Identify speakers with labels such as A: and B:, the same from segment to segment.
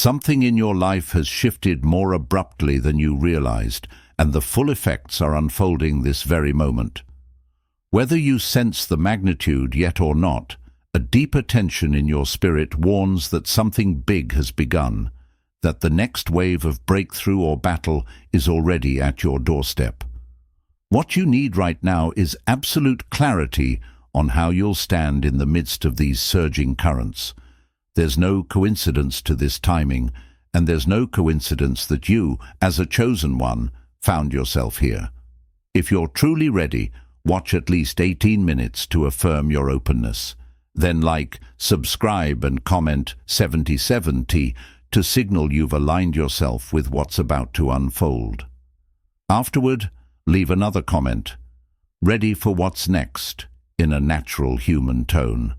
A: Something in your life has shifted more abruptly than you realized, and the full effects are unfolding this very moment. Whether you sense the magnitude yet or not, a deeper tension in your spirit warns that something big has begun, that the next wave of breakthrough or battle is already at your doorstep. What you need right now is absolute clarity on how you'll stand in the midst of these surging currents. There's no coincidence to this timing, and there's no coincidence that you, as a chosen one, found yourself here. If you're truly ready, watch at least 18 minutes to affirm your openness. Then like, subscribe and comment 77T to signal you've aligned yourself with what's about to unfold. Afterward, leave another comment, ready for what's next, in a natural human tone.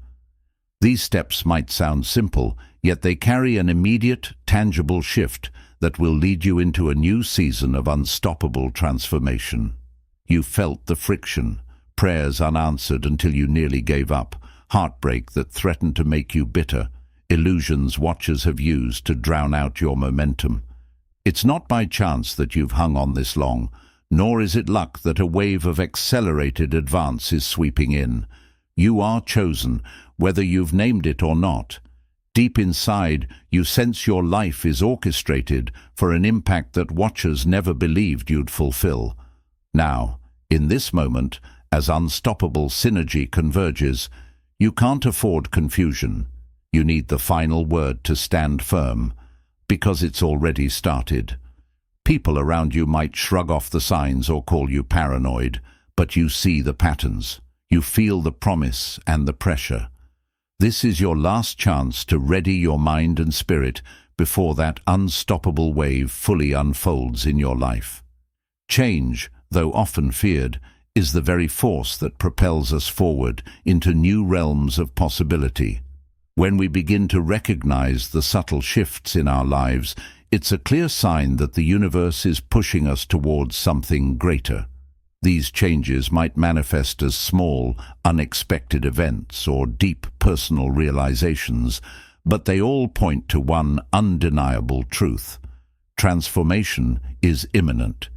A: These steps might sound simple, yet they carry an immediate, tangible shift that will lead you into a new season of unstoppable transformation. You felt the friction, prayers unanswered until you nearly gave up, heartbreak that threatened to make you bitter, illusions watchers have used to drown out your momentum. It's not by chance that you've hung on this long, nor is it luck that a wave of accelerated advance is sweeping in. You are chosen, whether you've named it or not. Deep inside, you sense your life is orchestrated for an impact that watchers never believed you'd fulfill. Now, in this moment, as unstoppable synergy converges, you can't afford confusion. You need the final word to stand firm, because it's already started. People around you might shrug off the signs or call you paranoid, but you see the patterns. You feel the promise and the pressure. This is your last chance to ready your mind and spirit before that unstoppable wave fully unfolds in your life. Change, though often feared, is the very force that propels us forward into new realms of possibility. When we begin to recognize the subtle shifts in our lives, it's a clear sign that the universe is pushing us towards something greater. These changes might manifest as small, unexpected events or deep personal realizations, but they all point to one undeniable truth. Transformation is imminent.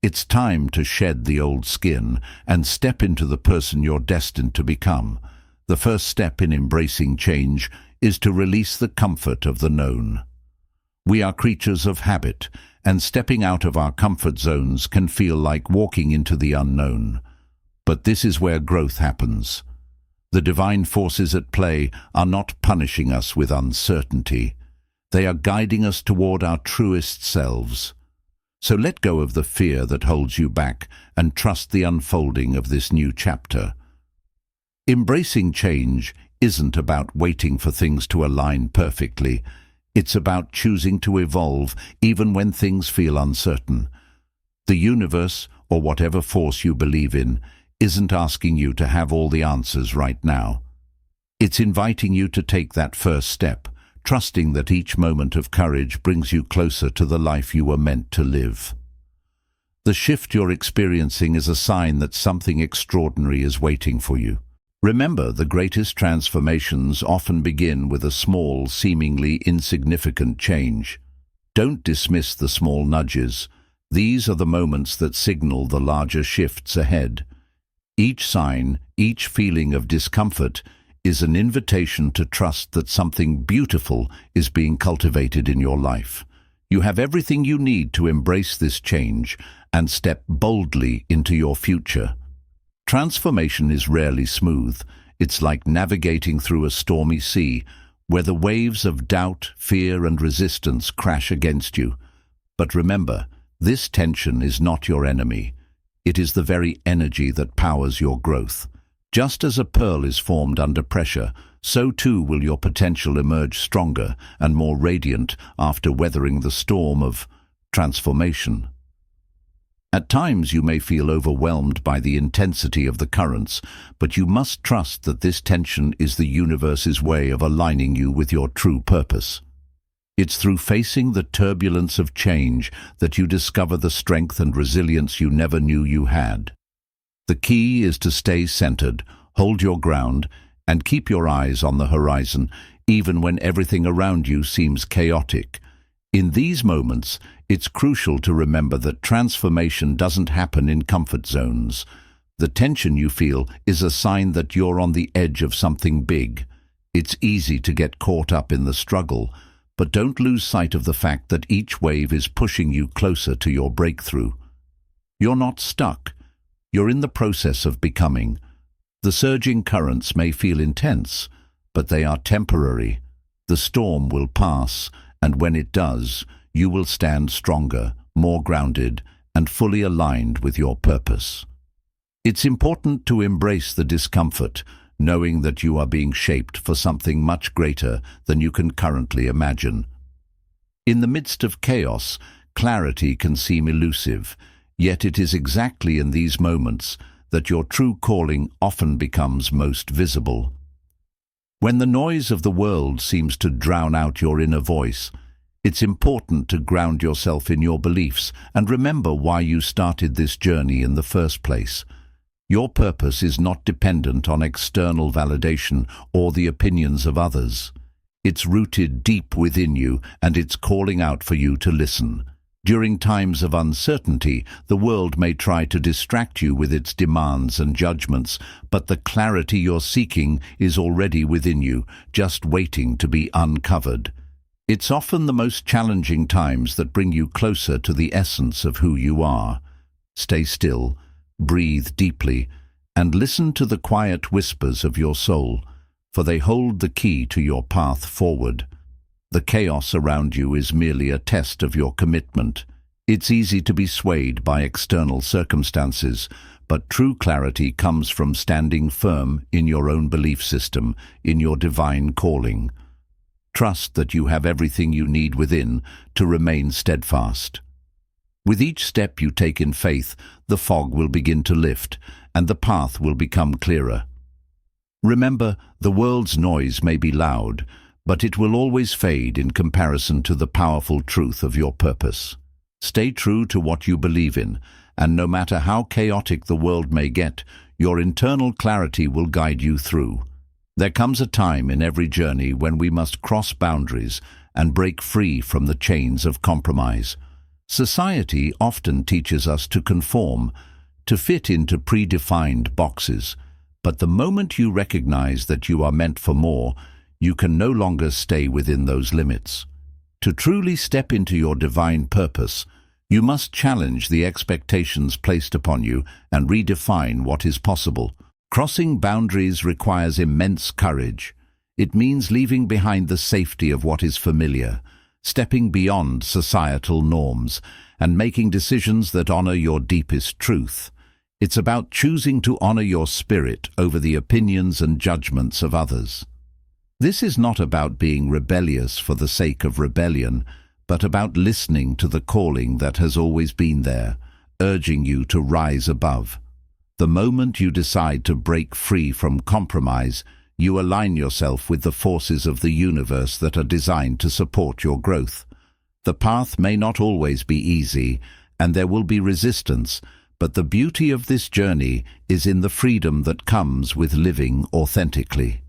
A: It's time to shed the old skin and step into the person you're destined to become. The first step in embracing change is to release the comfort of the known. We are creatures of habit, and stepping out of our comfort zones can feel like walking into the unknown. But this is where growth happens. The divine forces at play are not punishing us with uncertainty. They are guiding us toward our truest selves. So let go of the fear that holds you back and trust the unfolding of this new chapter. Embracing change isn't about waiting for things to align perfectly. It's about choosing to evolve even when things feel uncertain. The universe, or whatever force you believe in, isn't asking you to have all the answers right now. It's inviting you to take that first step, trusting that each moment of courage brings you closer to the life you were meant to live. The shift you're experiencing is a sign that something extraordinary is waiting for you. Remember, the greatest transformations often begin with a small, seemingly insignificant change. Don't dismiss the small nudges. These are the moments that signal the larger shifts ahead. Each sign, each feeling of discomfort, is an invitation to trust that something beautiful is being cultivated in your life. You have everything you need to embrace this change and step boldly into your future. Transformation is rarely smooth. It's like navigating through a stormy sea, where the waves of doubt, fear, and resistance crash against you. But remember, this tension is not your enemy. It is the very energy that powers your growth. Just as a pearl is formed under pressure, so too will your potential emerge stronger and more radiant after weathering the storm of transformation. At times you may feel overwhelmed by the intensity of the currents, but you must trust that this tension is the universe's way of aligning you with your true purpose. It's through facing the turbulence of change that you discover the strength and resilience you never knew you had. The key is to stay centered, hold your ground, and keep your eyes on the horizon, even when everything around you seems chaotic. In these moments, it's crucial to remember that transformation doesn't happen in comfort zones. The tension you feel is a sign that you're on the edge of something big. It's easy to get caught up in the struggle, but don't lose sight of the fact that each wave is pushing you closer to your breakthrough. You're not stuck. You're in the process of becoming. The surging currents may feel intense, but they are temporary. The storm will pass, and when it does, you will stand stronger, more grounded, and fully aligned with your purpose. It's important to embrace the discomfort, knowing that you are being shaped for something much greater than you can currently imagine. In the midst of chaos, clarity can seem elusive, yet it is exactly in these moments that your true calling often becomes most visible. When the noise of the world seems to drown out your inner voice, it's important to ground yourself in your beliefs and remember why you started this journey in the first place. Your purpose is not dependent on external validation or the opinions of others. It's rooted deep within you, and it's calling out for you to listen. During times of uncertainty, the world may try to distract you with its demands and judgments, but the clarity you're seeking is already within you, just waiting to be uncovered. It's often the most challenging times that bring you closer to the essence of who you are. Stay still, breathe deeply, and listen to the quiet whispers of your soul, for they hold the key to your path forward. The chaos around you is merely a test of your commitment. It's easy to be swayed by external circumstances, but true clarity comes from standing firm in your own belief system, in your divine calling. Trust that you have everything you need within to remain steadfast. With each step you take in faith, the fog will begin to lift, and the path will become clearer. Remember, the world's noise may be loud, but it will always fade in comparison to the powerful truth of your purpose. Stay true to what you believe in, and no matter how chaotic the world may get, your internal clarity will guide you through. There comes a time in every journey when we must cross boundaries and break free from the chains of compromise. Society often teaches us to conform, to fit into predefined boxes, but the moment you recognize that you are meant for more, you can no longer stay within those limits. To truly step into your divine purpose, you must challenge the expectations placed upon you and redefine what is possible. Crossing boundaries requires immense courage. It means leaving behind the safety of what is familiar, stepping beyond societal norms, and making decisions that honor your deepest truth. It's about choosing to honor your spirit over the opinions and judgments of others. This is not about being rebellious for the sake of rebellion, but about listening to the calling that has always been there, urging you to rise above. The moment you decide to break free from compromise, you align yourself with the forces of the universe that are designed to support your growth. The path may not always be easy, and there will be resistance, but the beauty of this journey is in the freedom that comes with living authentically.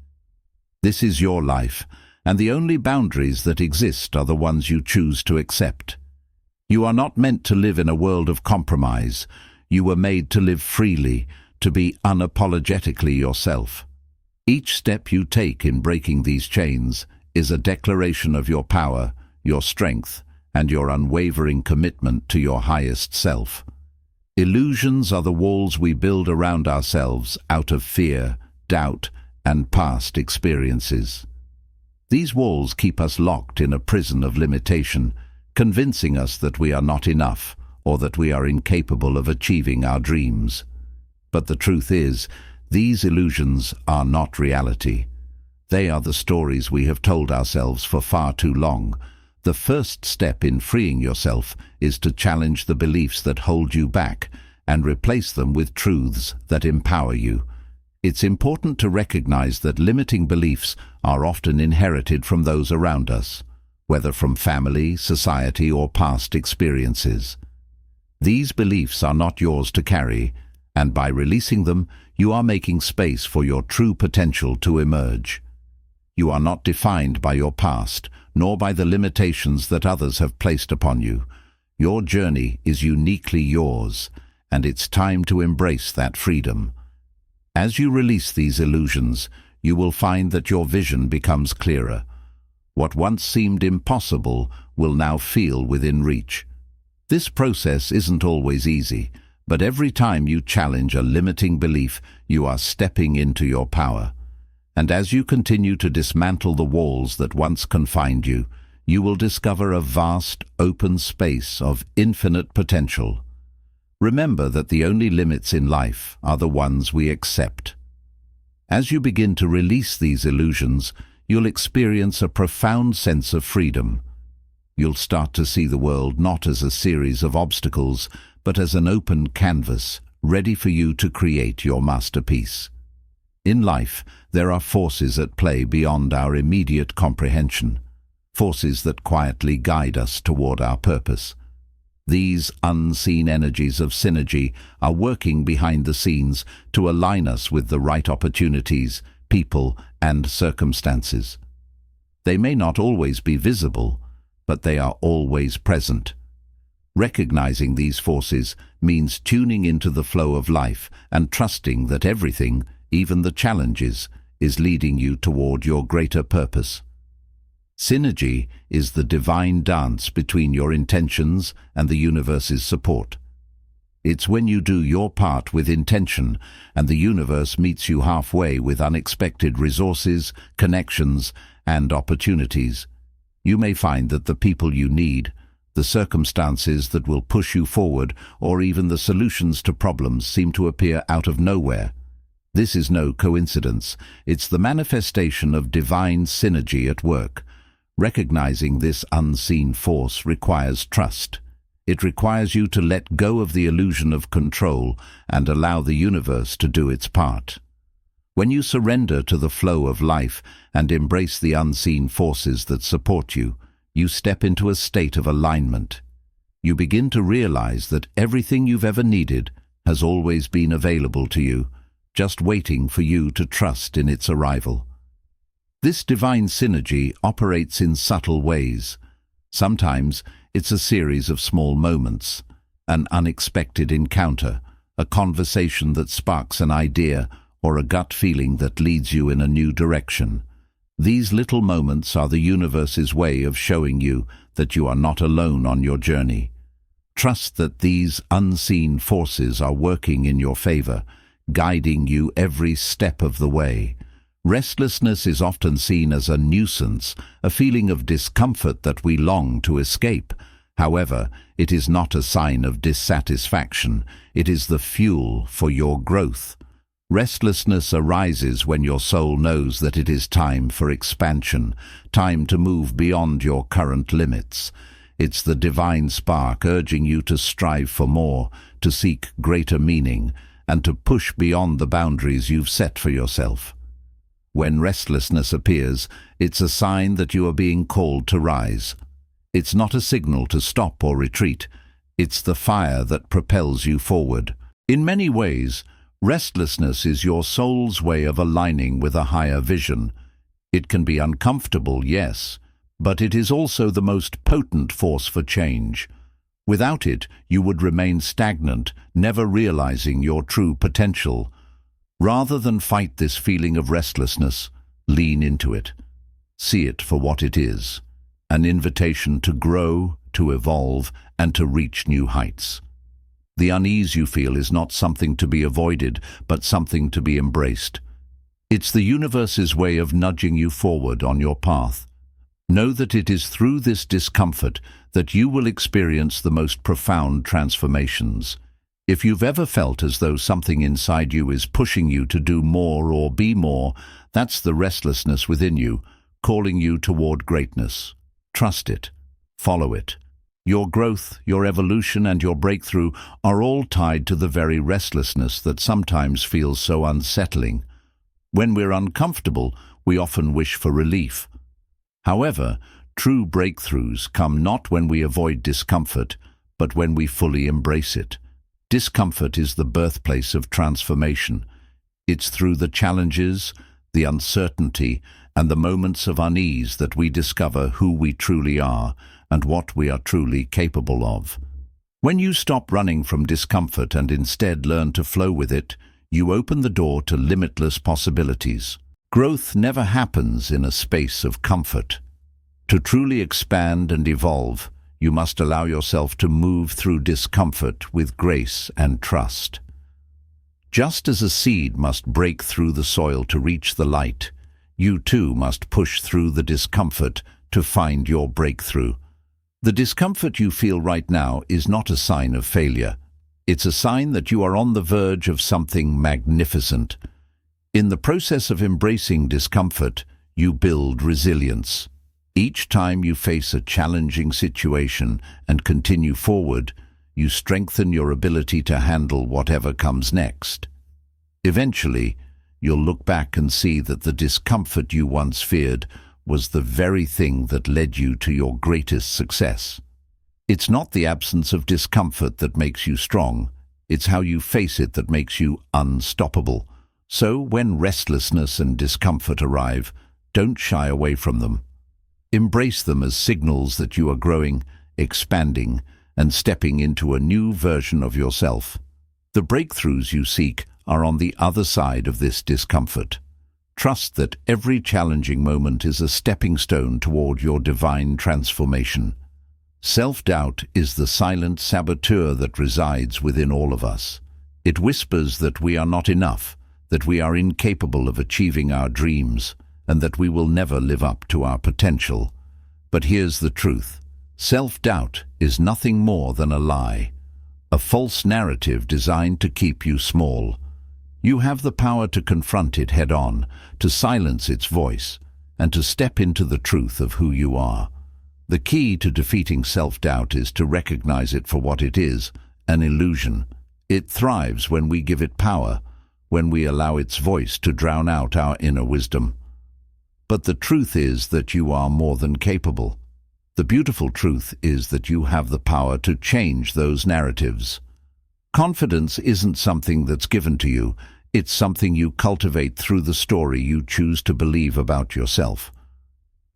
A: This is your life, and the only boundaries that exist are the ones you choose to accept. You are not meant to live in a world of compromise. You were made to live freely, to be unapologetically yourself. Each step you take in breaking these chains is a declaration of your power, your strength, and your unwavering commitment to your highest self. Illusions are the walls we build around ourselves out of fear, doubt, and past experiences. These walls keep us locked in a prison of limitation, convincing us that we are not enough or that we are incapable of achieving our dreams. But the truth is, these illusions are not reality. They are the stories we have told ourselves for far too long. The first step in freeing yourself is to challenge the beliefs that hold you back and replace them with truths that empower you. It's important to recognize that limiting beliefs are often inherited from those around us, whether from family, society, or past experiences. These beliefs are not yours to carry, and by releasing them, you are making space for your true potential to emerge. You are not defined by your past, nor by the limitations that others have placed upon you. Your journey is uniquely yours, and it's time to embrace that freedom. As you release these illusions, you will find that your vision becomes clearer. What once seemed impossible will now feel within reach. This process isn't always easy, but every time you challenge a limiting belief, you are stepping into your power. And as you continue to dismantle the walls that once confined you, you will discover a vast, open space of infinite potential. Remember that the only limits in life are the ones we accept. As you begin to release these illusions, you'll experience a profound sense of freedom. You'll start to see the world not as a series of obstacles, but as an open canvas, ready for you to create your masterpiece. In life, there are forces at play beyond our immediate comprehension, forces that quietly guide us toward our purpose. These unseen energies of synergy are working behind the scenes to align us with the right opportunities, people, and circumstances. They may not always be visible, but they are always present. Recognizing these forces means tuning into the flow of life and trusting that everything, even the challenges, is leading you toward your greater purpose. Synergy is the divine dance between your intentions and the universe's support. It's when you do your part with intention and the universe meets you halfway with unexpected resources, connections, and opportunities. You may find that the people you need, the circumstances that will push you forward, or even the solutions to problems seem to appear out of nowhere. This is no coincidence. It's the manifestation of divine synergy at work. Recognizing this unseen force requires trust. It requires you to let go of the illusion of control and allow the universe to do its part. When you surrender to the flow of life and embrace the unseen forces that support you, you step into a state of alignment. You begin to realize that everything you've ever needed has always been available to you, just waiting for you to trust in its arrival. This divine synergy operates in subtle ways. Sometimes it's a series of small moments, an unexpected encounter, a conversation that sparks an idea, or a gut feeling that leads you in a new direction. These little moments are the universe's way of showing you that you are not alone on your journey. Trust that these unseen forces are working in your favor, guiding you every step of the way. Restlessness is often seen as a nuisance, a feeling of discomfort that we long to escape. However, it is not a sign of dissatisfaction. It is the fuel for your growth. Restlessness arises when your soul knows that it is time for expansion, time to move beyond your current limits. It's the divine spark urging you to strive for more, to seek greater meaning, and to push beyond the boundaries you've set for yourself. When restlessness appears, it's a sign that you are being called to rise. It's not a signal to stop or retreat. It's the fire that propels you forward. In many ways, restlessness is your soul's way of aligning with a higher vision. It can be uncomfortable, yes, but it is also the most potent force for change. Without it, you would remain stagnant, never realizing your true potential. Rather than fight this feeling of restlessness, lean into it. See it for what it is, an invitation to grow, to evolve, and to reach new heights. The unease you feel is not something to be avoided, but something to be embraced. It's the universe's way of nudging you forward on your path. Know that it is through this discomfort that you will experience the most profound transformations. If you've ever felt as though something inside you is pushing you to do more or be more, that's the restlessness within you, calling you toward greatness. Trust it. Follow it. Your growth, your evolution, and your breakthrough are all tied to the very restlessness that sometimes feels so unsettling. When we're uncomfortable, we often wish for relief. However, true breakthroughs come not when we avoid discomfort, but when we fully embrace it. Discomfort is the birthplace of transformation. It's through the challenges, the uncertainty, and the moments of unease that we discover who we truly are and what we are truly capable of. When you stop running from discomfort and instead learn to flow with it, you open the door to limitless possibilities. Growth never happens in a space of comfort. To truly expand and evolve, you must allow yourself to move through discomfort with grace and trust. Just as a seed must break through the soil to reach the light, you too must push through the discomfort to find your breakthrough. The discomfort you feel right now is not a sign of failure. It's a sign that you are on the verge of something magnificent. In the process of embracing discomfort, you build resilience. Each time you face a challenging situation and continue forward, you strengthen your ability to handle whatever comes next. Eventually, you'll look back and see that the discomfort you once feared was the very thing that led you to your greatest success. It's not the absence of discomfort that makes you strong, it's how you face it that makes you unstoppable. So when restlessness and discomfort arrive, don't shy away from them. Embrace them as signals that you are growing, expanding, and stepping into a new version of yourself. The breakthroughs you seek are on the other side of this discomfort. Trust that every challenging moment is a stepping stone toward your divine transformation. Self-doubt is the silent saboteur that resides within all of us. It whispers that we are not enough, that we are incapable of achieving our dreams, and that we will never live up to our potential. But here's the truth. Self-doubt is nothing more than a lie, a false narrative designed to keep you small. You have the power to confront it head-on, to silence its voice, and to step into the truth of who you are. The key to defeating self-doubt is to recognize it for what it is, an illusion. It thrives when we give it power, when we allow its voice to drown out our inner wisdom. But the truth is that you are more than capable. The beautiful truth is that you have the power to change those narratives. Confidence isn't something that's given to you, it's something you cultivate through the story you choose to believe about yourself.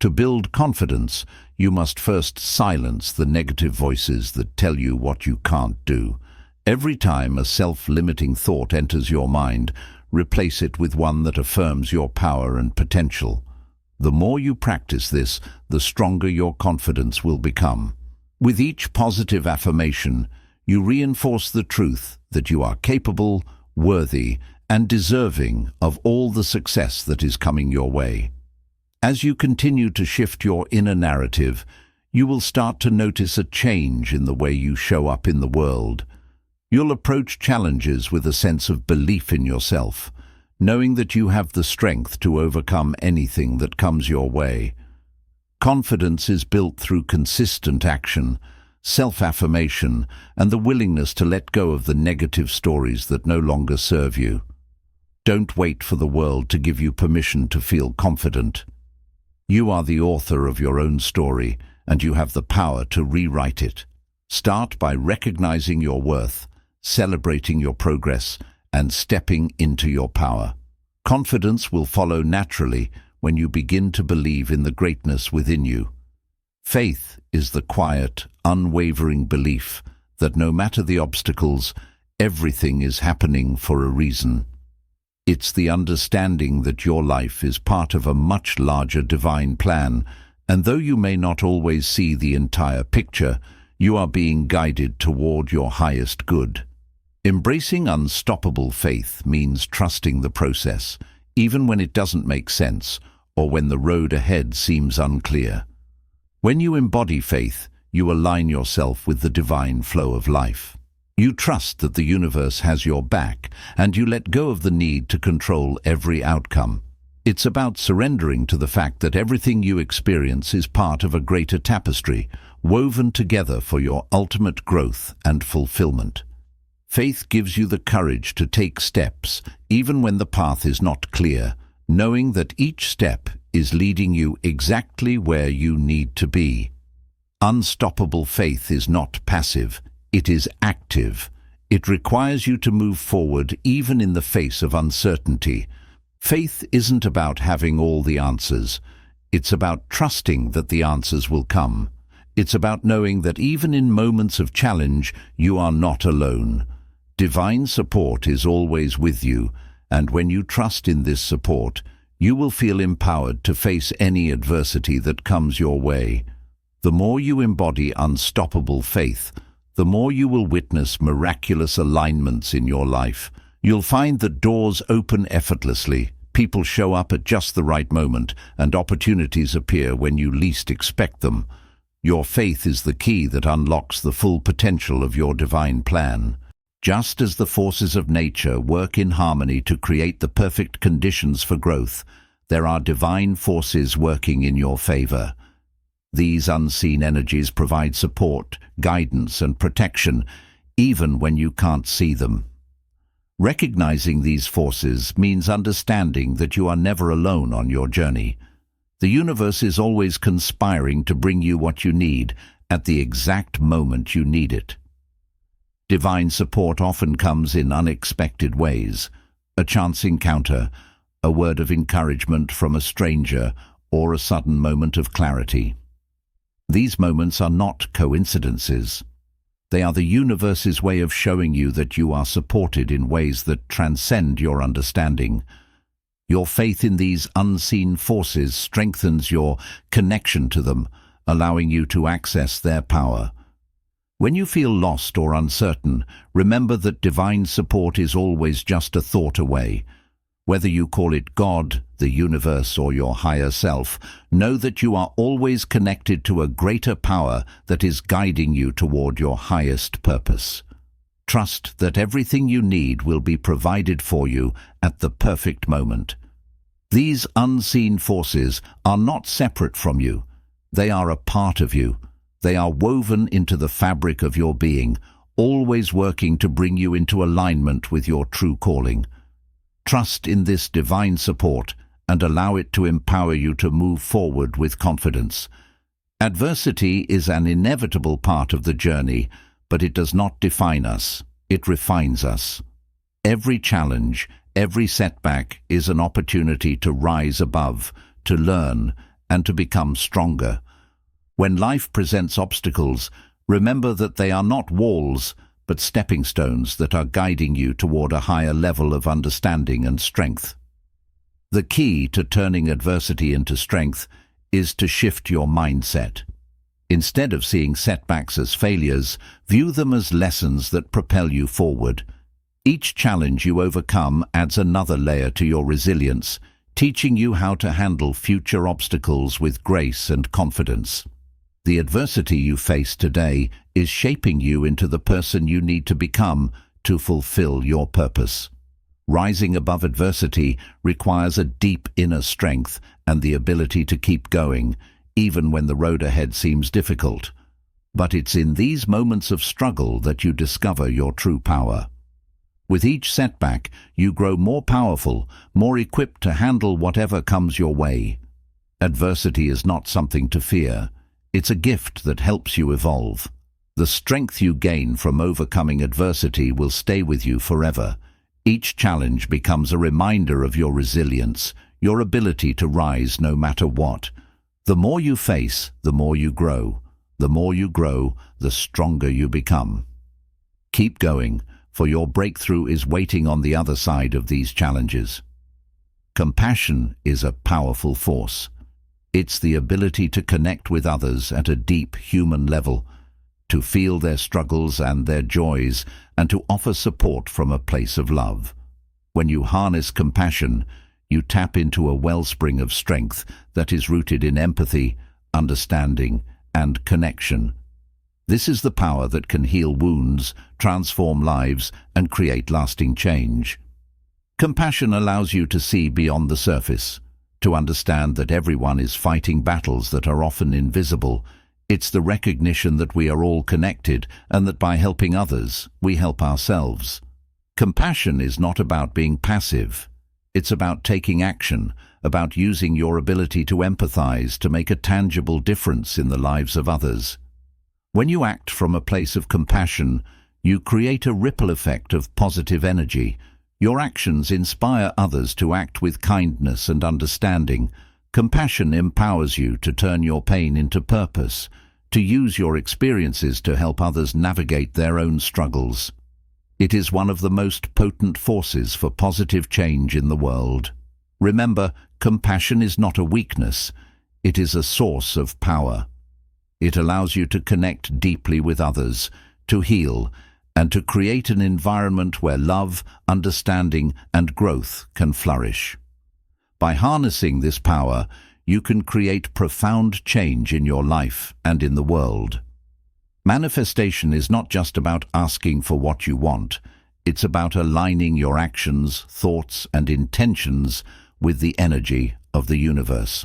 A: To build confidence, you must first silence the negative voices that tell you what you can't do. Every time a self-limiting thought enters your mind, replace it with one that affirms your power and potential. The more you practice this, the stronger your confidence will become. With each positive affirmation, you reinforce the truth that you are capable, worthy, and deserving of all the success that is coming your way. As you continue to shift your inner narrative, you will start to notice a change in the way you show up in the world. You'll approach challenges with a sense of belief in yourself, knowing that you have the strength to overcome anything that comes your way. Confidence is built through consistent action, self-affirmation, and the willingness to let go of the negative stories that no longer serve you. Don't wait for the world to give you permission to feel confident. You are the author of your own story, and you have the power to rewrite it. Start by recognizing your worth, celebrating your progress, and stepping into your power. Confidence will follow naturally when you begin to believe in the greatness within you. Faith is the quiet, unwavering belief that no matter the obstacles, everything is happening for a reason. It's the understanding that your life is part of a much larger divine plan, and though you may not always see the entire picture, you are being guided toward your highest good. Embracing unstoppable faith means trusting the process, even when it doesn't make sense or when the road ahead seems unclear. When you embody faith, you align yourself with the divine flow of life. You trust that the universe has your back, and you let go of the need to control every outcome. It's about surrendering to the fact that everything you experience is part of a greater tapestry, woven together for your ultimate growth and fulfillment. Faith gives you the courage to take steps, even when the path is not clear, knowing that each step is leading you exactly where you need to be. Unstoppable faith is not passive, it is active. It requires you to move forward even in the face of uncertainty. Faith isn't about having all the answers. It's about trusting that the answers will come. It's about knowing that even in moments of challenge, you are not alone. Divine support is always with you, and when you trust in this support, you will feel empowered to face any adversity that comes your way. The more you embody unstoppable faith, the more you will witness miraculous alignments in your life. You'll find that doors open effortlessly, people show up at just the right moment, and opportunities appear when you least expect them. Your faith is the key that unlocks the full potential of your divine plan. Just as the forces of nature work in harmony to create the perfect conditions for growth, there are divine forces working in your favor. These unseen energies provide support, guidance, and protection, even when you can't see them. Recognizing these forces means understanding that you are never alone on your journey. The universe is always conspiring to bring you what you need at the exact moment you need it. Divine support often comes in unexpected ways: a chance encounter, a word of encouragement from a stranger, or a sudden moment of clarity. These moments are not coincidences. They are the universe's way of showing you that you are supported in ways that transcend your understanding. Your faith in these unseen forces strengthens your connection to them, allowing you to access their power. When you feel lost or uncertain, remember that divine support is always just a thought away. Whether you call it God, the universe, or your higher self, know that you are always connected to a greater power that is guiding you toward your highest purpose. Trust that everything you need will be provided for you at the perfect moment. These unseen forces are not separate from you. They are a part of you. They are woven into the fabric of your being, always working to bring you into alignment with your true calling. Trust in this divine support and allow it to empower you to move forward with confidence. Adversity is an inevitable part of the journey, but it does not define us. It refines us. Every challenge, every setback is an opportunity to rise above, to learn, and to become stronger. When life presents obstacles, remember that they are not walls, but stepping stones that are guiding you toward a higher level of understanding and strength. The key to turning adversity into strength is to shift your mindset. Instead of seeing setbacks as failures, view them as lessons that propel you forward. Each challenge you overcome adds another layer to your resilience, teaching you how to handle future obstacles with grace and confidence. The adversity you face today is shaping you into the person you need to become to fulfill your purpose. Rising above adversity requires a deep inner strength and the ability to keep going, even when the road ahead seems difficult. But it's in these moments of struggle that you discover your true power. With each setback, you grow more powerful, more equipped to handle whatever comes your way. Adversity is not something to fear. It's a gift that helps you evolve. The strength you gain from overcoming adversity will stay with you forever. Each challenge becomes a reminder of your resilience, your ability to rise no matter what. The more you face, the more you grow. The more you grow, the stronger you become. Keep going, for your breakthrough is waiting on the other side of these challenges. Compassion is a powerful force. It's the ability to connect with others at a deep human level, to feel their struggles and their joys, and to offer support from a place of love. When you harness compassion, you tap into a wellspring of strength that is rooted in empathy, understanding, and connection. This is the power that can heal wounds, transform lives, and create lasting change. Compassion allows you to see beyond the surface, to understand that everyone is fighting battles that are often invisible. It's the recognition that we are all connected and that by helping others, we help ourselves. Compassion is not about being passive. It's about taking action, about using your ability to empathize to make a tangible difference in the lives of others. When you act from a place of compassion, you create a ripple effect of positive energy. Your actions inspire others to act with kindness and understanding. Compassion empowers you to turn your pain into purpose, to use your experiences to help others navigate their own struggles. It is one of the most potent forces for positive change in the world. Remember, compassion is not a weakness, it is a source of power. It allows you to connect deeply with others, to heal, and to create an environment where love, understanding, and growth can flourish. By harnessing this power, you can create profound change in your life and in the world. Manifestation is not just about asking for what you want, it's about aligning your actions, thoughts, and intentions with the energy of the universe.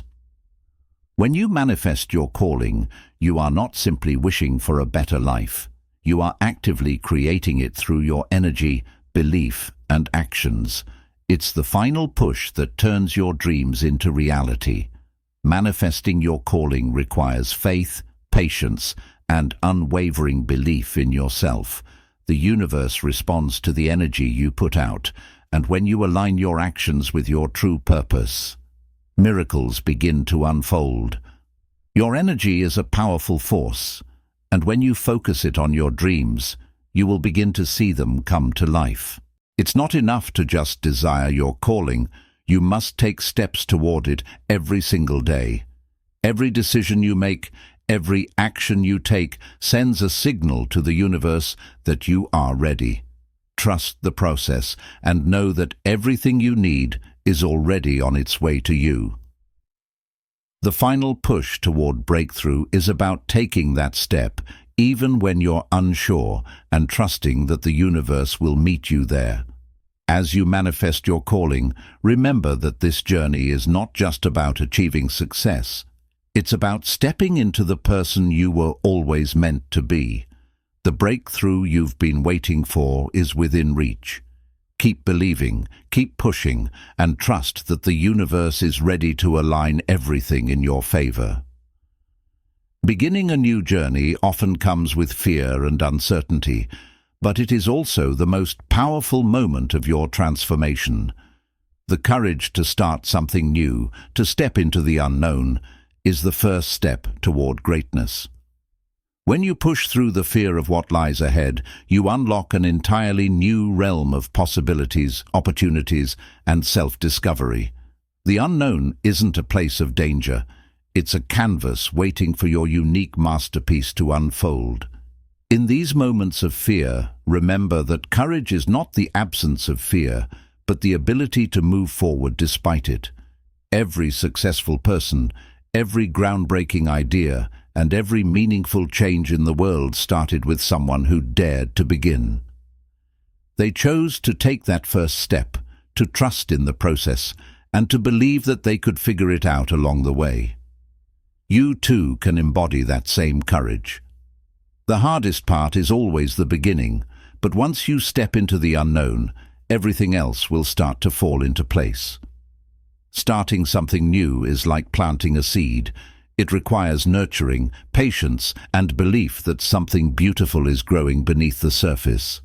A: When you manifest your calling, you are not simply wishing for a better life. You are actively creating it through your energy, belief, and actions. It's the final push that turns your dreams into reality. Manifesting your calling requires faith, patience, and unwavering belief in yourself. The universe responds to the energy you put out, and when you align your actions with your true purpose, miracles begin to unfold. Your energy is a powerful force, and when you focus it on your dreams, you will begin to see them come to life. It's not enough to just desire your calling. You must take steps toward it every single day. Every decision you make, every action you take sends a signal to the universe that you are ready. Trust the process and know that everything you need is already on its way to you. The final push toward breakthrough is about taking that step, even when you're unsure, and trusting that the universe will meet you there. As you manifest your calling, remember that this journey is not just about achieving success. It's about stepping into the person you were always meant to be. The breakthrough you've been waiting for is within reach. Keep believing, keep pushing, and trust that the universe is ready to align everything in your favor. Beginning a new journey often comes with fear and uncertainty, but it is also the most powerful moment of your transformation. The courage to start something new, to step into the unknown, is the first step toward greatness. When you push through the fear of what lies ahead, you unlock an entirely new realm of possibilities, opportunities, and self-discovery. The unknown isn't a place of danger. It's a canvas waiting for your unique masterpiece to unfold. In these moments of fear, remember that courage is not the absence of fear, but the ability to move forward despite it. Every successful person, every groundbreaking idea, and every meaningful change in the world started with someone who dared to begin. They chose to take that first step, to trust in the process, and to believe that they could figure it out along the way. You too can embody that same courage. The hardest part is always the beginning, but once you step into the unknown, everything else will start to fall into place. Starting something new is like planting a seed. It requires nurturing, patience, and belief that something beautiful is growing beneath the surface.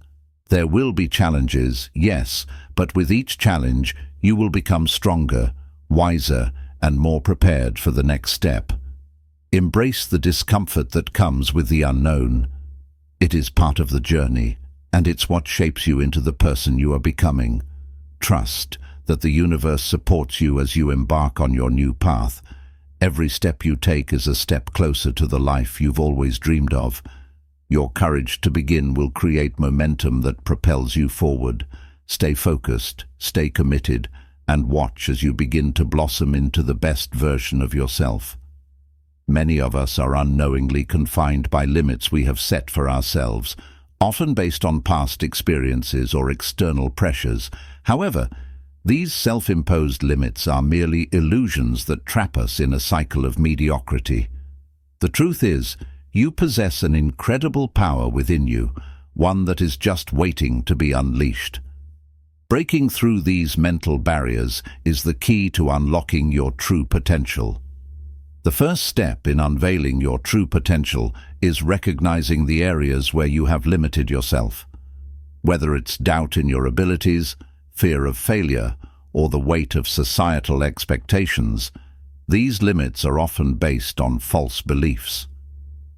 A: There will be challenges, yes, but with each challenge, you will become stronger, wiser, and more prepared for the next step. Embrace the discomfort that comes with the unknown. It is part of the journey, and it's what shapes you into the person you are becoming. Trust that the universe supports you as you embark on your new path. Every step you take is a step closer to the life you've always dreamed of. Your courage to begin will create momentum that propels you forward. Stay focused, stay committed, and watch as you begin to blossom into the best version of yourself. Many of us are unknowingly confined by limits we have set for ourselves, often based on past experiences or external pressures. However, these self-imposed limits are merely illusions that trap us in a cycle of mediocrity. The truth is, you possess an incredible power within you, one that is just waiting to be unleashed. Breaking through these mental barriers is the key to unlocking your true potential. The first step in unveiling your true potential is recognizing the areas where you have limited yourself. Whether it's doubt in your abilities, fear of failure, or the weight of societal expectations, these limits are often based on false beliefs.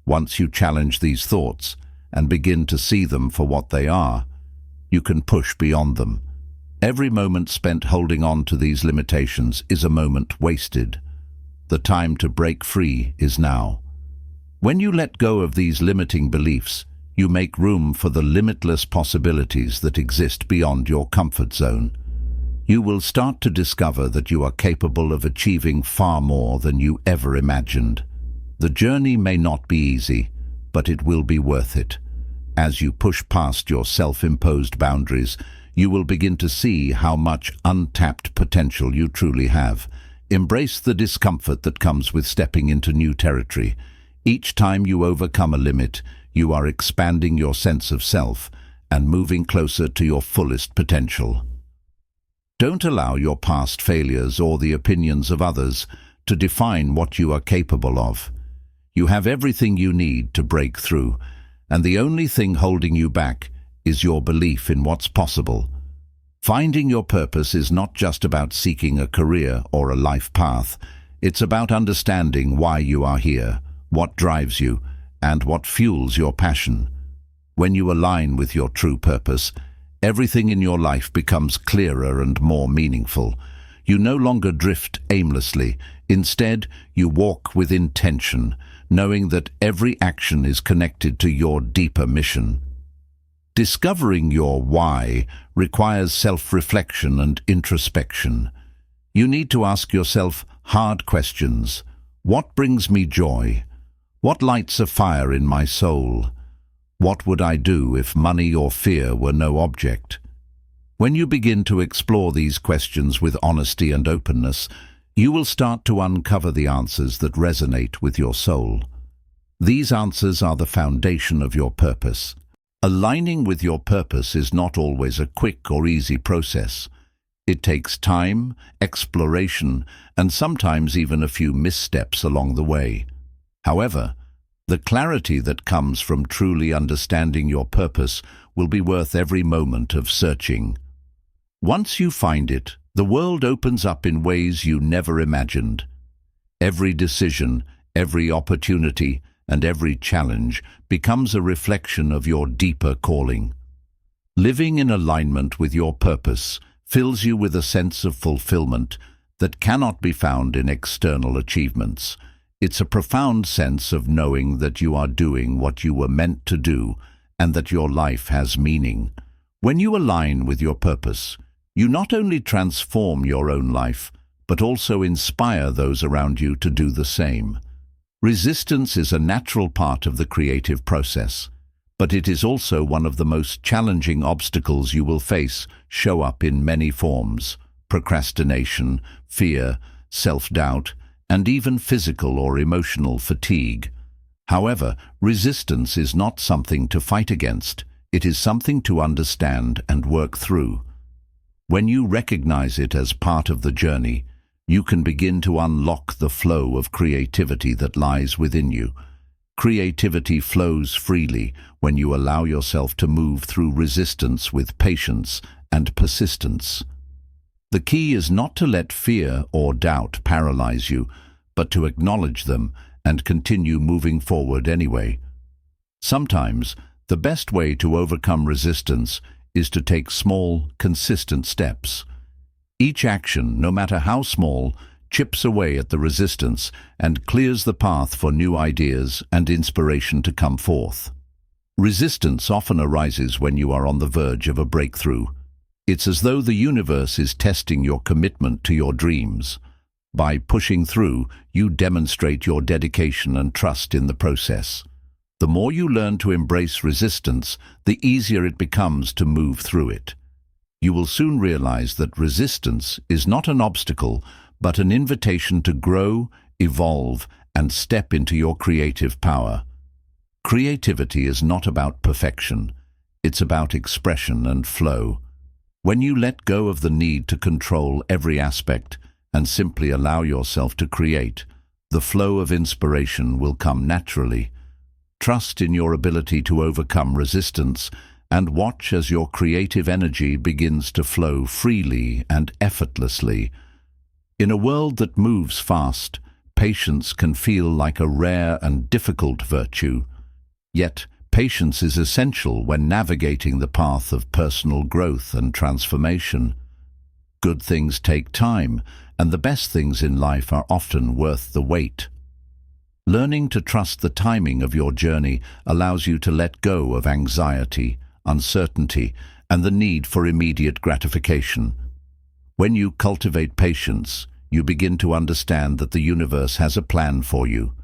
A: Once you challenge these thoughts and begin to see them for what they are, you can push beyond them. Every moment spent holding on to these limitations is a moment wasted. The time to break free is now. When you let go of these limiting beliefs, you make room for the limitless possibilities that exist beyond your comfort zone. You will start to discover that you are capable of achieving far more than you ever imagined. The journey may not be easy, but it will be worth it. As you push past your self-imposed boundaries, you will begin to see how much untapped potential you truly have. Embrace the discomfort that comes with stepping into new territory. Each time you overcome a limit, you are expanding your sense of self and moving closer to your fullest potential. Don't allow your past failures or the opinions of others to define what you are capable of. You have everything you need to break through, and the only thing holding you back is your belief in what's possible. Finding your purpose is not just about seeking a career or a life path. It's about understanding why you are here, what drives you, and what fuels your passion. When you align with your true purpose, everything in your life becomes clearer and more meaningful. You no longer drift aimlessly. Instead, you walk with intention, knowing that every action is connected to your deeper mission. Discovering your why requires self-reflection and introspection. You need to ask yourself hard questions. What brings me joy? What lights a fire in my soul? What would I do if money or fear were no object? When you begin to explore these questions with honesty and openness, you will start to uncover the answers that resonate with your soul. These answers are the foundation of your purpose. Aligning with your purpose is not always a quick or easy process. It takes time, exploration, and sometimes even a few missteps along the way. However, the clarity that comes from truly understanding your purpose will be worth every moment of searching. Once you find it, the world opens up in ways you never imagined. Every decision, every opportunity, and every challenge becomes a reflection of your deeper calling. Living in alignment with your purpose fills you with a sense of fulfillment that cannot be found in external achievements. It's a profound sense of knowing that you are doing what you were meant to do and that your life has meaning. When you align with your purpose, you not only transform your own life, but also inspire those around you to do the same. Resistance is a natural part of the creative process, but it is also one of the most challenging obstacles you will face. Show up in many forms: procrastination, fear, self-doubt, and even physical or emotional fatigue. However, resistance is not something to fight against. It is something to understand and work through. When you recognize it as part of the journey, you can begin to unlock the flow of creativity that lies within you. Creativity flows freely when you allow yourself to move through resistance with patience and persistence. The key is not to let fear or doubt paralyze you, but to acknowledge them and continue moving forward anyway. Sometimes, the best way to overcome resistance is to take small, consistent steps. Each action, no matter how small, chips away at the resistance and clears the path for new ideas and inspiration to come forth. Resistance often arises when you are on the verge of a breakthrough. It's as though the universe is testing your commitment to your dreams. By pushing through, you demonstrate your dedication and trust in the process. The more you learn to embrace resistance, the easier it becomes to move through it. You will soon realize that resistance is not an obstacle, but an invitation to grow, evolve, and step into your creative power. Creativity is not about perfection. It's about expression and flow. When you let go of the need to control every aspect and simply allow yourself to create, the flow of inspiration will come naturally. Trust in your ability to overcome resistance and watch as your creative energy begins to flow freely and effortlessly. In a world that moves fast, patience can feel like a rare and difficult virtue. Yet, patience is essential when navigating the path of personal growth and transformation. Good things take time, and the best things in life are often worth the wait. Learning to trust the timing of your journey allows you to let go of anxiety, uncertainty, and the need for immediate gratification. When you cultivate patience, you begin to understand that the universe has a plan for you.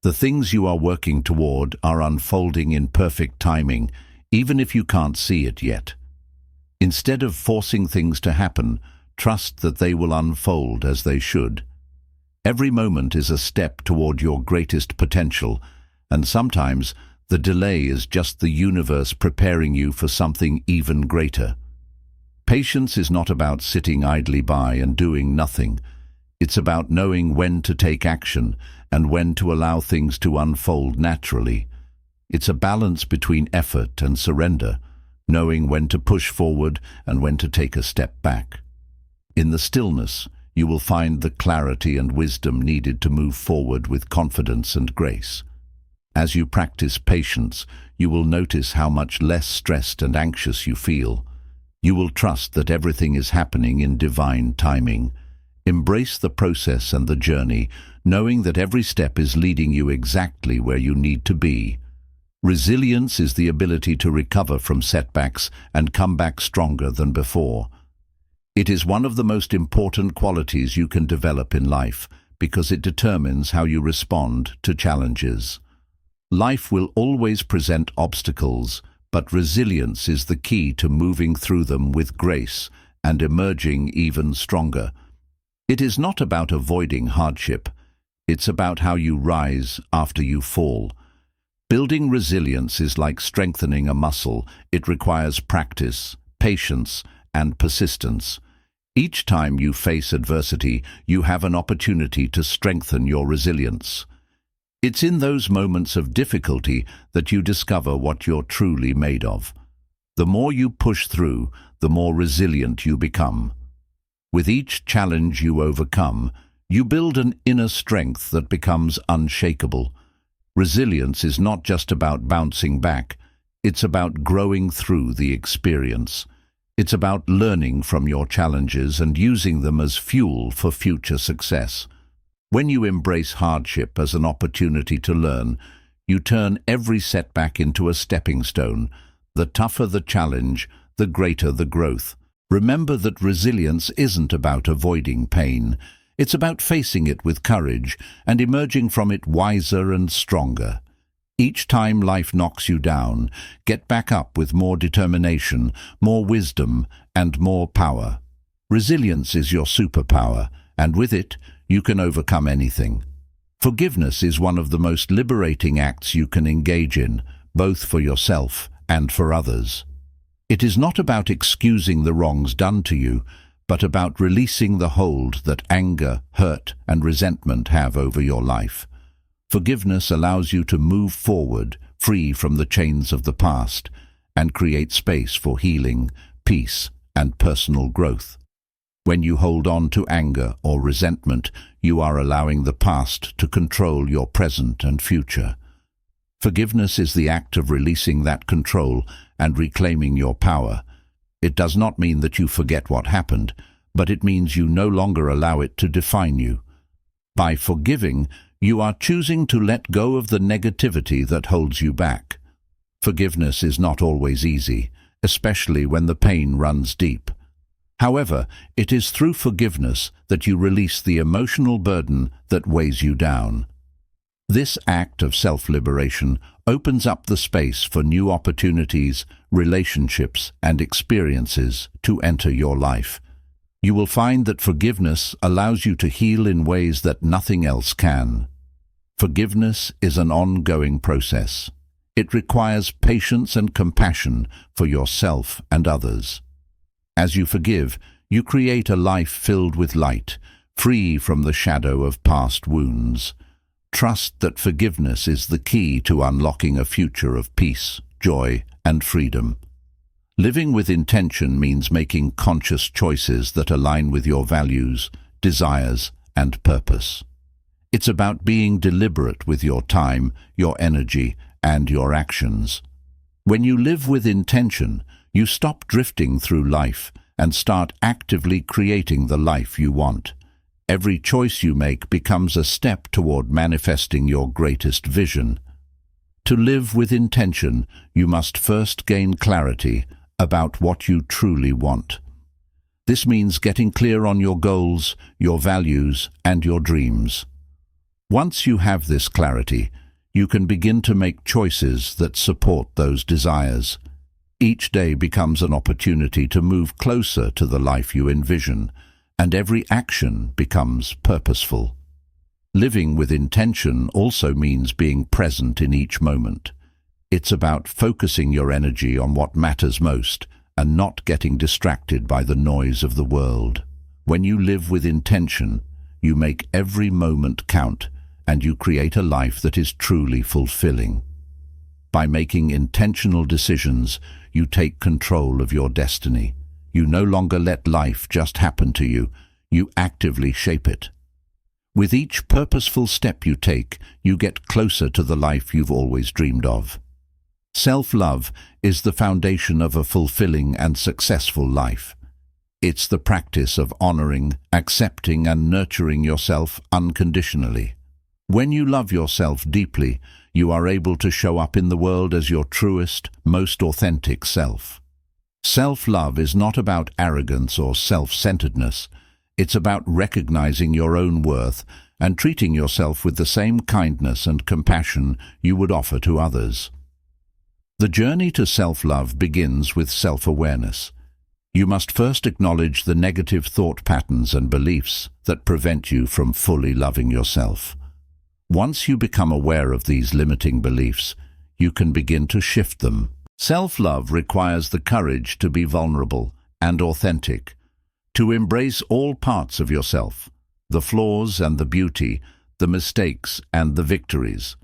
A: The things you are working toward are unfolding in perfect timing, even if you can't see it yet. Instead of forcing things to happen, trust that they will unfold as they should. Every moment is a step toward your greatest potential, and sometimes the delay is just the universe preparing you for something even greater. Patience is not about sitting idly by and doing nothing. It's about knowing when to take action and when to allow things to unfold naturally. It's a balance between effort and surrender, knowing when to push forward and when to take a step back. In the stillness, you will find the clarity and wisdom needed to move forward with confidence and grace. As you practice patience, you will notice how much less stressed and anxious you feel. You will trust that everything is happening in divine timing. Embrace the process and the journey, knowing that every step is leading you exactly where you need to be. Resilience is the ability to recover from setbacks and come back stronger than before. It is one of the most important qualities you can develop in life because it determines how you respond to challenges. Life will always present obstacles, but resilience is the key to moving through them with grace and emerging even stronger. It is not about avoiding hardship. It's about how you rise after you fall. Building resilience is like strengthening a muscle. It requires practice, patience, and persistence. Each time you face adversity, you have an opportunity to strengthen your resilience. It's in those moments of difficulty that you discover what you're truly made of. The more you push through, the more resilient you become. With each challenge you overcome, you build an inner strength that becomes unshakable. Resilience is not just about bouncing back, it's about growing through the experience. It's about learning from your challenges and using them as fuel for future success. When you embrace hardship as an opportunity to learn, you turn every setback into a stepping stone. The tougher the challenge, the greater the growth. Remember that resilience isn't about avoiding pain. It's about facing it with courage and emerging from it wiser and stronger. Each time life knocks you down, get back up with more determination, more wisdom, and more power. Resilience is your superpower, and with it, you can overcome anything. Forgiveness is one of the most liberating acts you can engage in, both for yourself and for others. It is not about excusing the wrongs done to you, but about releasing the hold that anger, hurt, and resentment have over your life. Forgiveness allows you to move forward, free from the chains of the past, and create space for healing, peace, and personal growth. When you hold on to anger or resentment, you are allowing the past to control your present and future. Forgiveness is the act of releasing that control and reclaiming your power. It does not mean that you forget what happened, but it means you no longer allow it to define you. By forgiving, you are choosing to let go of the negativity that holds you back. Forgiveness is not always easy, especially when the pain runs deep. However, it is through forgiveness that you release the emotional burden that weighs you down. This act of self-liberation opens up the space for new opportunities, relationships, and experiences to enter your life. You will find that forgiveness allows you to heal in ways that nothing else can. Forgiveness is an ongoing process. It requires patience and compassion for yourself and others. As you forgive, you create a life filled with light, free from the shadow of past wounds. Trust that forgiveness is the key to unlocking a future of peace, joy, and freedom. Living with intention means making conscious choices that align with your values, desires, and purpose. It's about being deliberate with your time, your energy, and your actions. When you live with intention, you stop drifting through life and start actively creating the life you want. Every choice you make becomes a step toward manifesting your greatest vision. To live with intention, you must first gain clarity about what you truly want. This means getting clear on your goals, your values, and your dreams. Once you have this clarity, you can begin to make choices that support those desires. Each day becomes an opportunity to move closer to the life you envision, and every action becomes purposeful. Living with intention also means being present in each moment. It's about focusing your energy on what matters most and not getting distracted by the noise of the world. When you live with intention, you make every moment count, and you create a life that is truly fulfilling. By making intentional decisions, you take control of your destiny. You no longer let life just happen to you. You actively shape it. With each purposeful step you take, you get closer to the life you've always dreamed of. Self-love is the foundation of a fulfilling and successful life. It's the practice of honoring, accepting, and nurturing yourself unconditionally. When you love yourself deeply, you are able to show up in the world as your truest, most authentic self. Self-love is not about arrogance or self-centeredness. It's about recognizing your own worth and treating yourself with the same kindness and compassion you would offer to others. The journey to self-love begins with self-awareness. You must first acknowledge the negative thought patterns and beliefs that prevent you from fully loving yourself. Once you become aware of these limiting beliefs, you can begin to shift them. Self-love requires the courage to be vulnerable and authentic, to embrace all parts of yourself, the flaws and the beauty, the mistakes and the victories.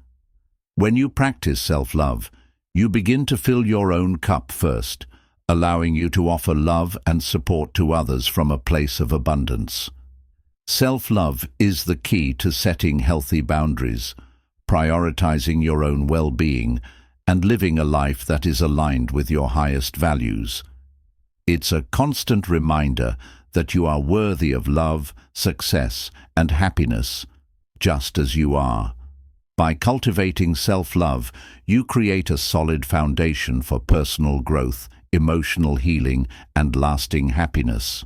A: When you practice self-love, you begin to fill your own cup first, allowing you to offer love and support to others from a place of abundance. Self-love is the key to setting healthy boundaries, prioritizing your own well-being, and living a life that is aligned with your highest values. It's a constant reminder that you are worthy of love, success, and happiness, just as you are. By cultivating self-love, you create a solid foundation for personal growth, emotional healing, and lasting happiness.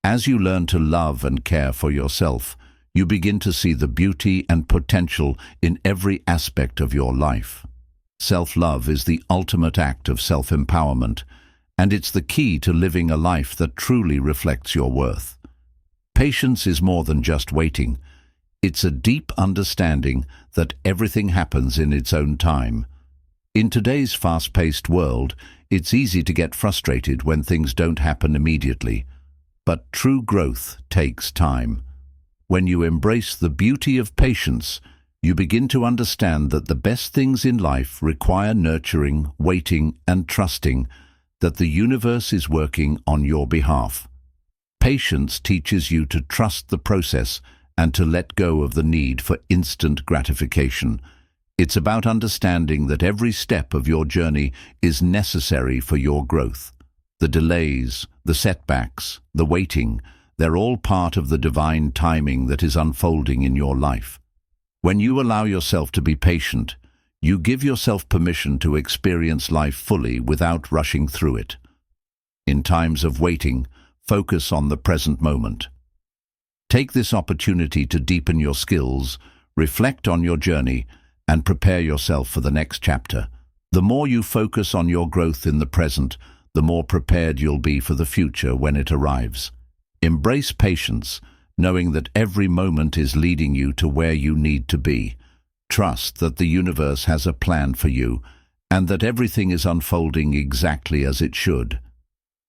A: As you learn to love and care for yourself, you begin to see the beauty and potential in every aspect of your life. Self-love is the ultimate act of self-empowerment, and it's the key to living a life that truly reflects your worth. Patience is more than just waiting. It's a deep understanding that everything happens in its own time. In today's fast-paced world, it's easy to get frustrated when things don't happen immediately. But true growth takes time. When you embrace the beauty of patience, you begin to understand that the best things in life require nurturing, waiting, and trusting that the universe is working on your behalf. Patience teaches you to trust the process and to let go of the need for instant gratification. It's about understanding that every step of your journey is necessary for your growth. The delays, the setbacks, the waiting, they're all part of the divine timing that is unfolding in your life. When you allow yourself to be patient, you give yourself permission to experience life fully without rushing through it. In times of waiting, focus on the present moment. Take this opportunity to deepen your skills, reflect on your journey, and prepare yourself for the next chapter. The more you focus on your growth in the present, the more prepared you'll be for the future when it arrives. Embrace patience, knowing that every moment is leading you to where you need to be. Trust that the universe has a plan for you, and that everything is unfolding exactly as it should.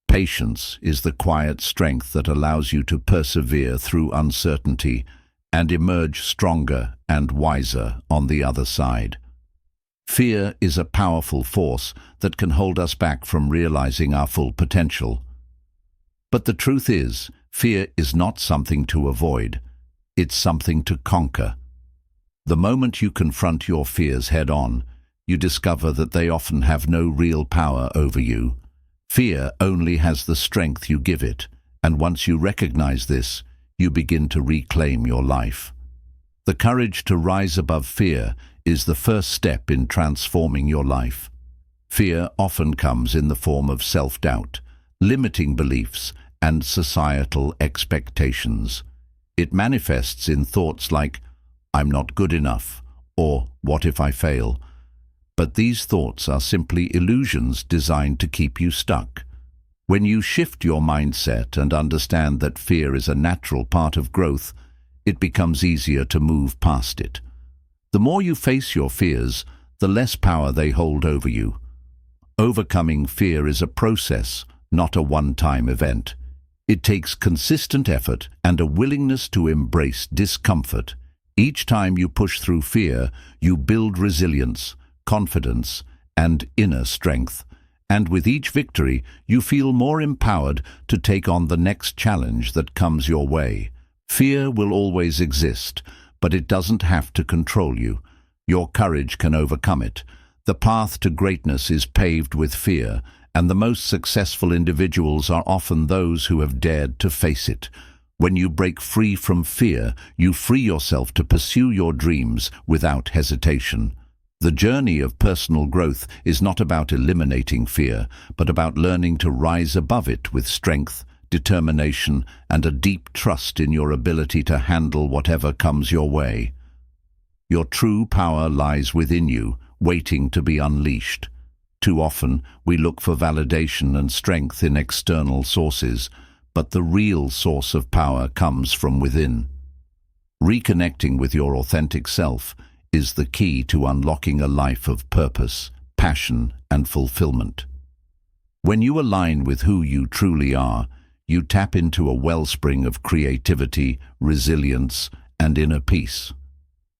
A: Patience is the quiet strength that allows you to persevere through uncertainty and emerge stronger and wiser on the other side. Fear is a powerful force that can hold us back from realizing our full potential. But the truth is, fear is not something to avoid. It's something to conquer. The moment you confront your fears head-on, you discover that they often have no real power over you. Fear only has the strength you give it, and once you recognize this, you begin to reclaim your life. The courage to rise above fear is the first step in transforming your life. Fear often comes in the form of self-doubt, limiting beliefs, and societal expectations. It manifests in thoughts like, "I'm not good enough," or "What if I fail?" But these thoughts are simply illusions designed to keep you stuck. When you shift your mindset and understand that fear is a natural part of growth, it becomes easier to move past it. The more you face your fears, the less power they hold over you. Overcoming fear is a process, not a one-time event. It takes consistent effort and a willingness to embrace discomfort. Each time you push through fear, you build resilience, confidence, and inner strength. And with each victory, you feel more empowered to take on the next challenge that comes your way. Fear will always exist, but it doesn't have to control you. Your courage can overcome it. The path to greatness is paved with fear, and the most successful individuals are often those who have dared to face it. When you break free from fear, you free yourself to pursue your dreams without hesitation. The journey of personal growth is not about eliminating fear, but about learning to rise above it with strength, determination, and a deep trust in your ability to handle whatever comes your way. Your true power lies within you, waiting to be unleashed. Too often, we look for validation and strength in external sources, but the real source of power comes from within. Reconnecting with your authentic self is the key to unlocking a life of purpose, passion, and fulfillment. When you align with who you truly are, you tap into a wellspring of creativity, resilience, and inner peace.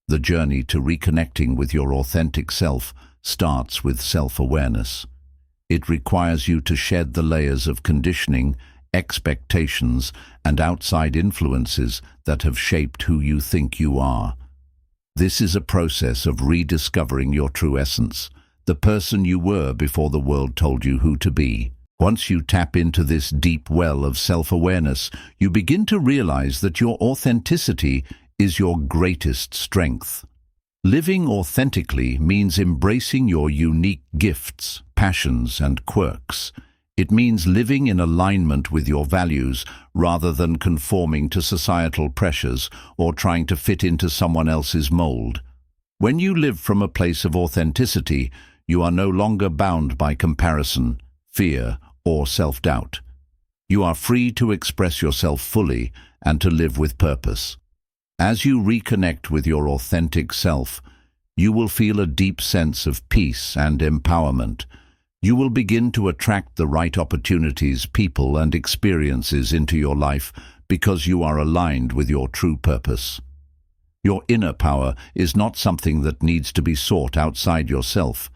A: The journey to reconnecting with your authentic self starts with self-awareness. It requires you to shed the layers of conditioning, expectations, and outside influences that have shaped who you think you are. This is a process of rediscovering your true essence, the person you were before the world told you who to be. Once you tap into this deep well of self-awareness, you begin to realize that your authenticity is your greatest strength. Living authentically means embracing your unique gifts, passions, and quirks. It means living in alignment with your values rather than conforming to societal pressures or trying to fit into someone else's mold. When you live from a place of authenticity, you are no longer bound by comparison, fear, or self-doubt. You are free to express yourself fully and to live with purpose. As you reconnect with your authentic self, you will feel a deep sense of peace and empowerment. You will begin to attract the right opportunities, people, and experiences into your life because you are aligned with your true purpose. Your inner power is not something that needs to be sought outside yourself.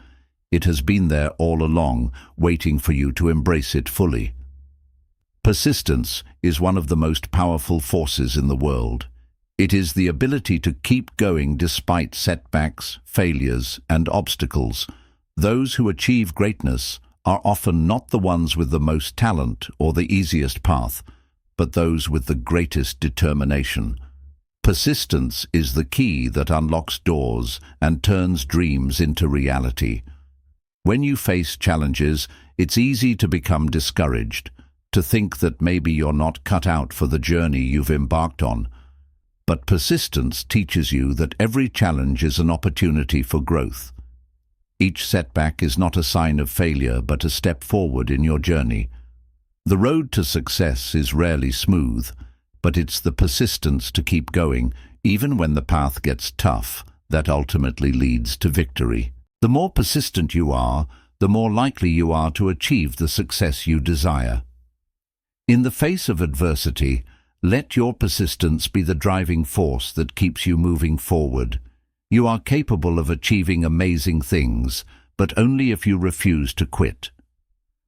A: It has been there all along, waiting for you to embrace it fully. Persistence is one of the most powerful forces in the world. It is the ability to keep going despite setbacks, failures, and obstacles. Those who achieve greatness are often not the ones with the most talent or the easiest path, but those with the greatest determination. Persistence is the key that unlocks doors and turns dreams into reality. When you face challenges, it's easy to become discouraged, to think that maybe you're not cut out for the journey you've embarked on. But persistence teaches you that every challenge is an opportunity for growth. Each setback is not a sign of failure, but a step forward in your journey. The road to success is rarely smooth, but it's the persistence to keep going, even when the path gets tough, that ultimately leads to victory. The more persistent you are, the more likely you are to achieve the success you desire. In the face of adversity, let your persistence be the driving force that keeps you moving forward. You are capable of achieving amazing things, but only if you refuse to quit.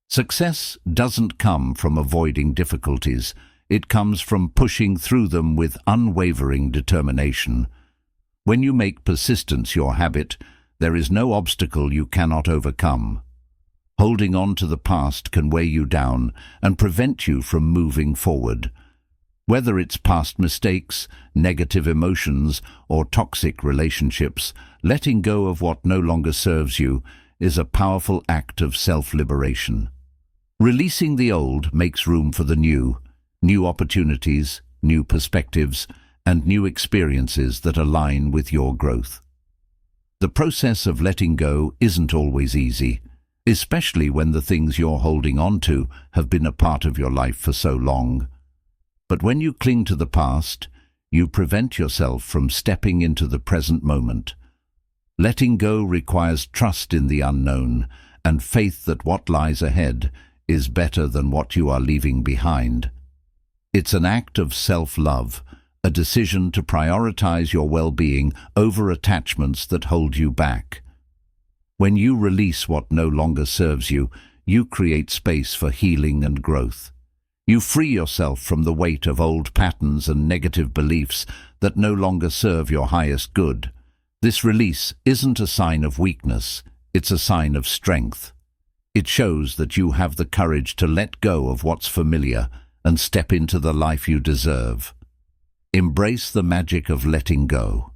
A: Success doesn't come from avoiding difficulties. It comes from pushing through them with unwavering determination. When you make persistence your habit, there is no obstacle you cannot overcome. Holding on to the past can weigh you down and prevent you from moving forward. Whether it's past mistakes, negative emotions, or toxic relationships, letting go of what no longer serves you is a powerful act of self-liberation. Releasing the old makes room for the new opportunities, new perspectives, and new experiences that align with your growth. The process of letting go isn't always easy, especially when the things you're holding on to have been a part of your life for so long. But when you cling to the past, you prevent yourself from stepping into the present moment. Letting go requires trust in the unknown and faith that what lies ahead is better than what you are leaving behind. It's an act of self-love, a decision to prioritize your well-being over attachments that hold you back. When you release what no longer serves you, you create space for healing and growth. You free yourself from the weight of old patterns and negative beliefs that no longer serve your highest good. This release isn't a sign of weakness, it's a sign of strength. It shows that you have the courage to let go of what's familiar and step into the life you deserve. Embrace the magic of letting go.